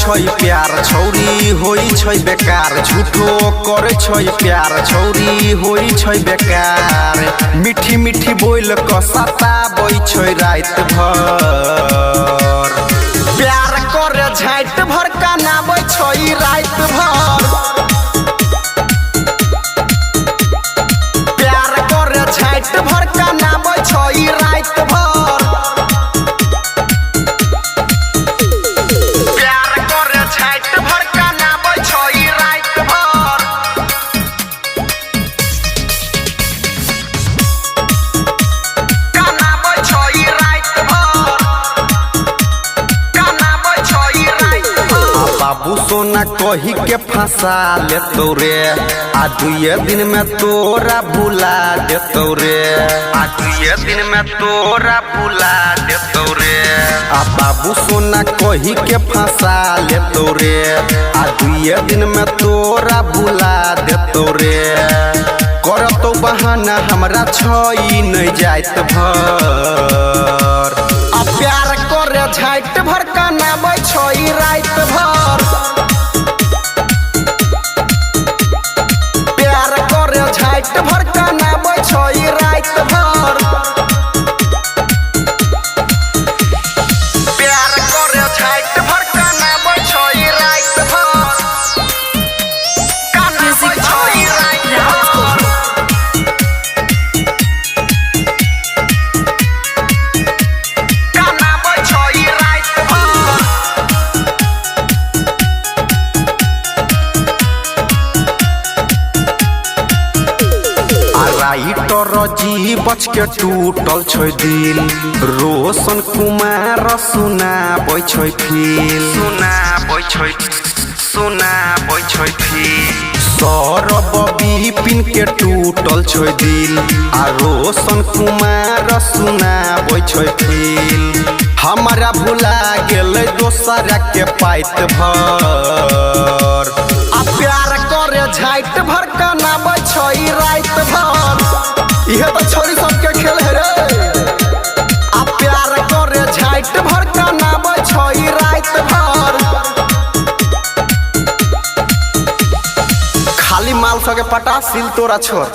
छै प्यार छौरी होई छै बेकार झूठो करे छै प्यार छौरी होई छै बेकार मीठी मीठी बोल क सताबै छै रात भर प्यार करे झाट भर कानाबै छै रात भर प्यार करे झाट भर कानाबै छै रात भर बाबू सोना कही के फंसा लेतो रे आ दुए दिन में तोरा भुला देतो रे आ दुए दिन में तोरा भुला देतो रे आ बाबू सोना कही के फंसा लेतो रे आ दुए दिन में तोरा भुला देतो रे करतो बहाना हमरा छई नहीं जाइत भर आ प्यार करे झाट भर कानाबै छै रात भर प्यार करे झाट भर कानाबै छै रात भर प्यार करे झाट भर कानाबै छै रात भर कानाबै छै रात भर राइटर जी बच के टूटल छै दिल रोशन कुमार सुनाबै छै फील सुनाबै छै फील सौरभ विपिन के टूटल छै दिल आ रोशन कुमार सुनाबै छै फील हमरा भुला गेलै दोसरा के पाइत भर आ प्यार करे झाट भर कानाबै छै रात भर इहे तो छोरी सबके खेल है रे आ प्यार करे झाट भर कानाबै छै रात भर खाली माल सके पटा सिल तोरा छोड़।